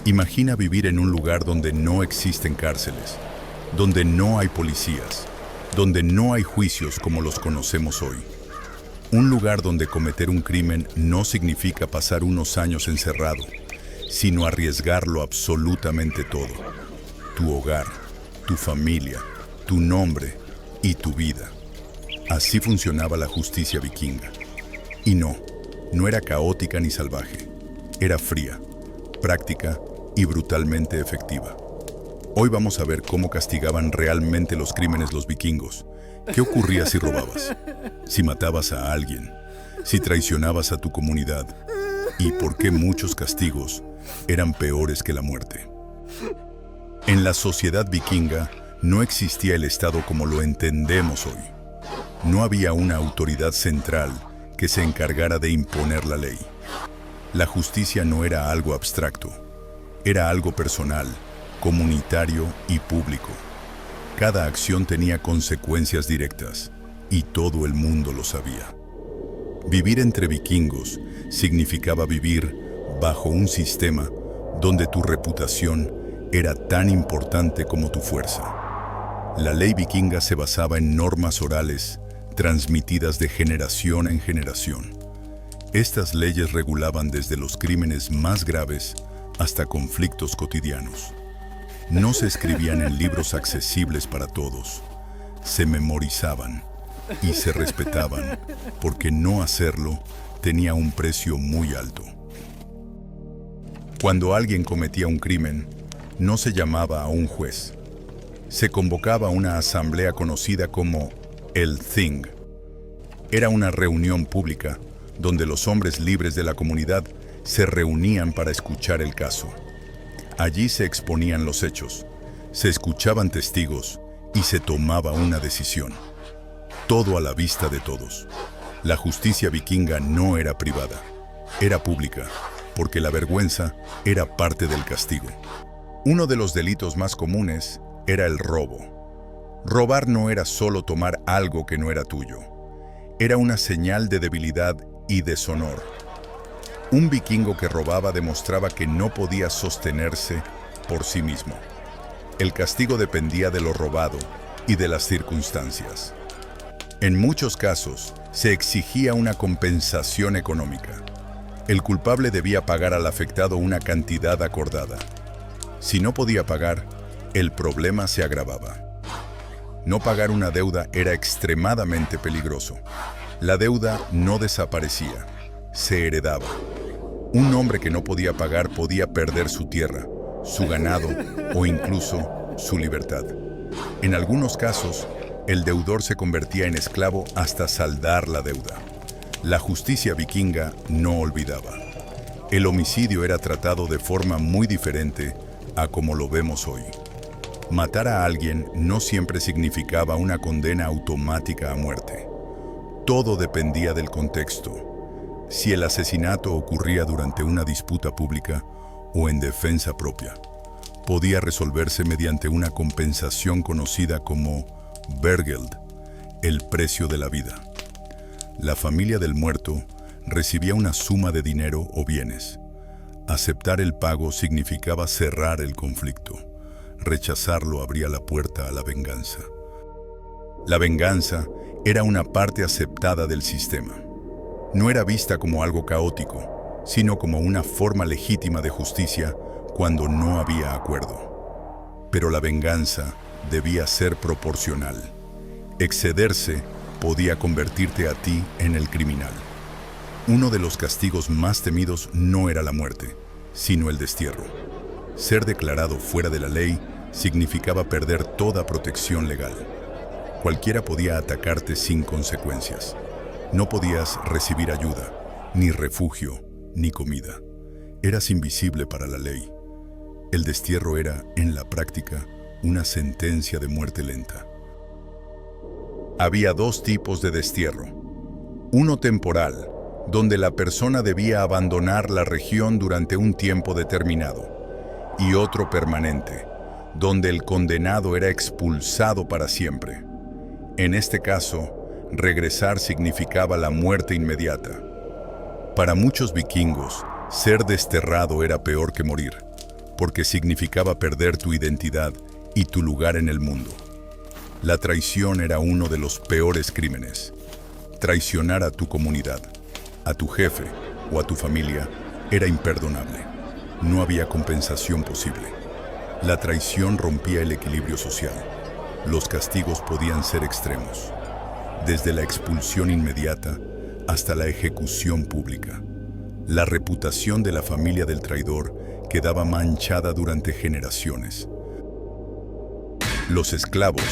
Imagina vivir en un lugar donde no existen cárceles, donde no hay policías, donde no hay juicios como los conocemos hoy. Un lugar donde cometer un crimen no significa pasar unos años encerrado, sino arriesgarlo absolutamente todo. Tu hogar, tu familia, tu nombre y tu vida. Así funcionaba la justicia vikinga. Y no era caótica ni salvaje. Era fría, práctica y brutalmente efectiva. Hoy vamos a ver cómo castigaban realmente los crímenes los vikingos. ¿Qué ocurría si robabas? Si matabas a alguien, si traicionabas a tu comunidad, y por qué muchos castigos eran peores que la muerte. En la sociedad vikinga no existía el Estado como lo entendemos hoy. No había una autoridad central que se encargara de imponer la ley. La justicia no era algo abstracto, era algo personal, comunitario y público. Cada acción tenía consecuencias directas, y todo el mundo lo sabía. Vivir entre vikingos significaba vivir bajo un sistema donde tu reputación era tan importante como tu fuerza. La ley vikinga se basaba en normas orales transmitidas de generación en generación. Estas leyes regulaban desde los crímenes más graves hasta conflictos cotidianos. No se escribían en libros accesibles para todos. Se memorizaban y se respetaban, porque no hacerlo tenía un precio muy alto. Cuando alguien cometía un crimen, no se llamaba a un juez. Se convocaba a una asamblea conocida como el Thing. Era una reunión pública donde los hombres libres de la comunidad se reunían para escuchar el caso. Allí se exponían los hechos, se escuchaban testigos y se tomaba una decisión. Todo a la vista de todos. La justicia vikinga no era privada, era pública, porque la vergüenza era parte del castigo. Uno de los delitos más comunes era el robo. Robar no era solo tomar algo que no era tuyo. Era una señal de debilidad y deshonor. Un vikingo que robaba demostraba que no podía sostenerse por sí mismo. El castigo dependía de lo robado y de las circunstancias. En muchos casos, se exigía una compensación económica. El culpable debía pagar al afectado una cantidad acordada. Si no podía pagar, el problema se agravaba. No pagar una deuda era extremadamente peligroso. La deuda no desaparecía, se heredaba. Un hombre que no podía pagar podía perder su tierra, su ganado o incluso su libertad. En algunos casos, el deudor se convertía en esclavo hasta saldar la deuda. La justicia vikinga no olvidaba. El homicidio era tratado de forma muy diferente a como lo vemos hoy. Matar a alguien no siempre significaba una condena automática a muerte. Todo dependía del contexto. Si el asesinato ocurría durante una disputa pública o en defensa propia, podía resolverse mediante una compensación conocida como Bergeld, el precio de la vida. La familia del muerto recibía una suma de dinero o bienes. Aceptar el pago significaba cerrar el conflicto. Rechazarlo abría la puerta a la venganza. La venganza era una parte aceptada del sistema. No era vista como algo caótico, sino como una forma legítima de justicia cuando no había acuerdo. Pero la venganza debía ser proporcional. Excederse podía convertirte a ti en el criminal. Uno de los castigos más temidos no era la muerte, sino el destierro. Ser declarado fuera de la ley significaba perder toda protección legal. Cualquiera podía atacarte sin consecuencias. No podías recibir ayuda, ni refugio, ni comida. Eras invisible para la ley. El destierro era, en la práctica, una sentencia de muerte lenta. Había dos tipos de destierro. Uno temporal, donde la persona debía abandonar la región durante un tiempo determinado, y otro permanente, donde el condenado era expulsado para siempre. En este caso, regresar significaba la muerte inmediata. Para muchos vikingos, ser desterrado era peor que morir, porque significaba perder tu identidad y tu lugar en el mundo. La traición era uno de los peores crímenes. Traicionar a tu comunidad, a tu jefe o a tu familia era imperdonable. No había compensación posible. La traición rompía el equilibrio social. Los castigos podían ser extremos, desde la expulsión inmediata hasta la ejecución pública. La reputación de la familia del traidor quedaba manchada durante generaciones. Los esclavos,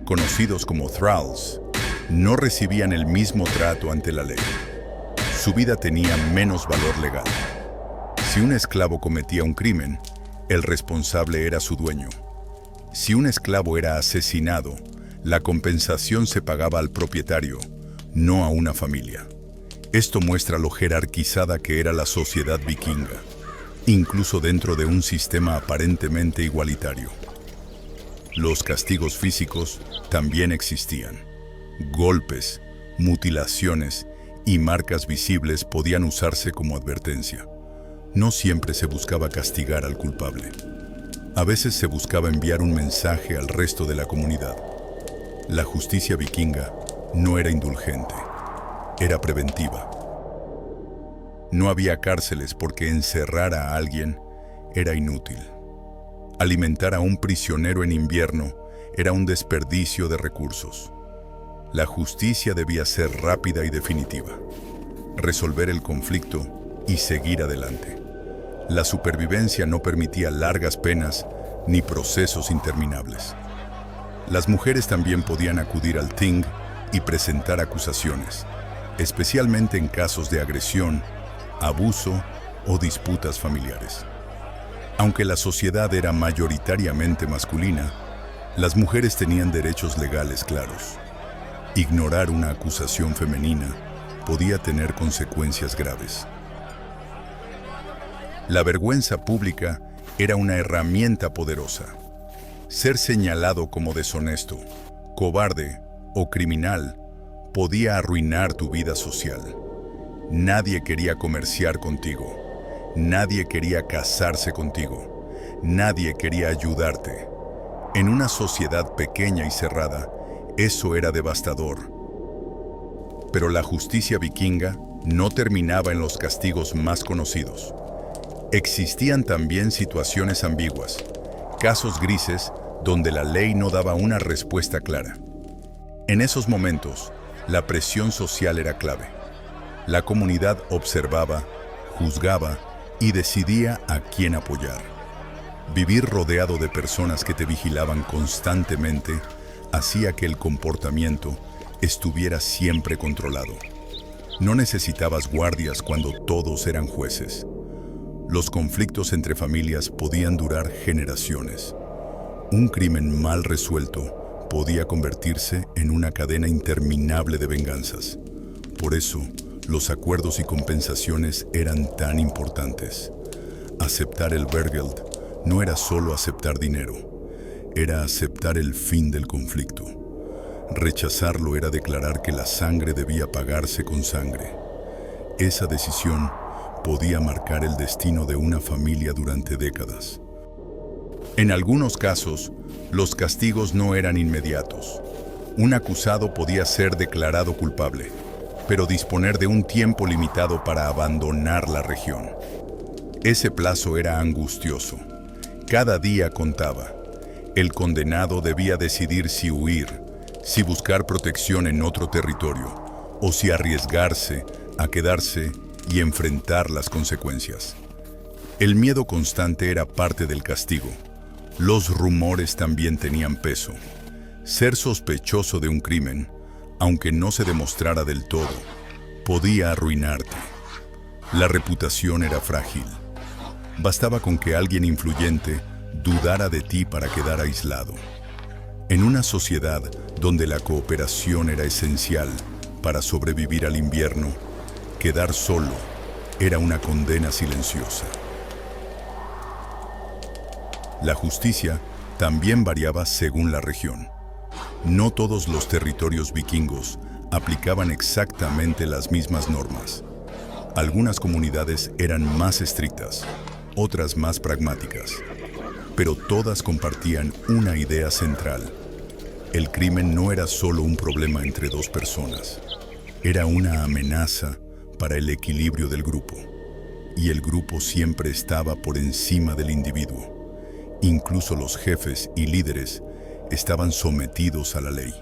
conocidos como thralls, no recibían el mismo trato ante la ley. Su vida tenía menos valor legal. Si un esclavo cometía un crimen, el responsable era su dueño. Si un esclavo era asesinado, la compensación se pagaba al propietario, no a una familia. Esto muestra lo jerarquizada que era la sociedad vikinga, incluso dentro de un sistema aparentemente igualitario. Los castigos físicos también existían. Golpes, mutilaciones y marcas visibles podían usarse como advertencia. No siempre se buscaba castigar al culpable. A veces se buscaba enviar un mensaje al resto de la comunidad. La justicia vikinga no era indulgente, era preventiva. No había cárceles porque encerrar a alguien era inútil. Alimentar a un prisionero en invierno era un desperdicio de recursos. La justicia debía ser rápida y definitiva. Resolver el conflicto y seguir adelante. La supervivencia no permitía largas penas ni procesos interminables. Las mujeres también podían acudir al Thing y presentar acusaciones, especialmente en casos de agresión, abuso o disputas familiares. Aunque la sociedad era mayoritariamente masculina, las mujeres tenían derechos legales claros. Ignorar una acusación femenina podía tener consecuencias graves. La vergüenza pública era una herramienta poderosa. Ser señalado como deshonesto, cobarde o criminal podía arruinar tu vida social. Nadie quería comerciar contigo. Nadie quería casarse contigo. Nadie quería ayudarte. En una sociedad pequeña y cerrada, eso era devastador. Pero la justicia vikinga no terminaba en los castigos más conocidos. Existían también situaciones ambiguas, casos grises donde la ley no daba una respuesta clara. En esos momentos, la presión social era clave. La comunidad observaba, juzgaba y decidía a quién apoyar. Vivir rodeado de personas que te vigilaban constantemente hacía que el comportamiento estuviera siempre controlado. No necesitabas guardias cuando todos eran jueces. Los conflictos entre familias podían durar generaciones. Un crimen mal resuelto podía convertirse en una cadena interminable de venganzas. Por eso, los acuerdos y compensaciones eran tan importantes. Aceptar el Bergeld no era solo aceptar dinero, era aceptar el fin del conflicto. Rechazarlo era declarar que la sangre debía pagarse con sangre. Esa decisión podía marcar el destino de una familia durante décadas. En algunos casos, los castigos no eran inmediatos. Un acusado podía ser declarado culpable, pero disponer de un tiempo limitado para abandonar la región. Ese plazo era angustioso. Cada día contaba. El condenado debía decidir si huir, si buscar protección en otro territorio, o si arriesgarse a quedarse y enfrentar las consecuencias. El miedo constante era parte del castigo. Los rumores también tenían peso. Ser sospechoso de un crimen, aunque no se demostrara del todo, podía arruinarte. La reputación era frágil. Bastaba con que alguien influyente dudara de ti para quedar aislado. En una sociedad donde la cooperación era esencial para sobrevivir al invierno, quedar solo era una condena silenciosa. La justicia también variaba según la región. No todos los territorios vikingos aplicaban exactamente las mismas normas. Algunas comunidades eran más estrictas, otras más pragmáticas. pero todas compartían una idea central. El crimen no era solo un problema entre dos personas, era una amenaza para el equilibrio del grupo. Y el grupo siempre estaba por encima del individuo. Incluso los jefes y líderes estaban sometidos a la ley.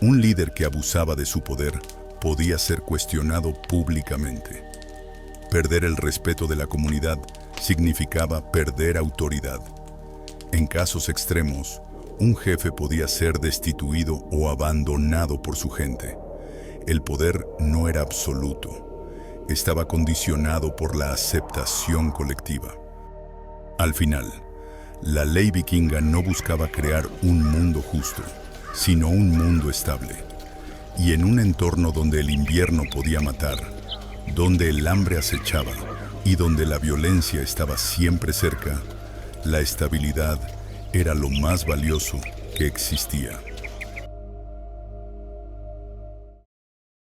Un líder que abusaba de su poder podía ser cuestionado públicamente. Perder el respeto de la comunidad significaba perder autoridad. En casos extremos, un jefe podía ser destituido o abandonado por su gente. El poder no era absoluto, estaba condicionado por la aceptación colectiva. Al final, la ley vikinga no buscaba crear un mundo justo, sino un mundo estable. Y en un entorno donde el invierno podía matar, donde el hambre acechaba y donde la violencia estaba siempre cerca, la estabilidad era lo más valioso que existía.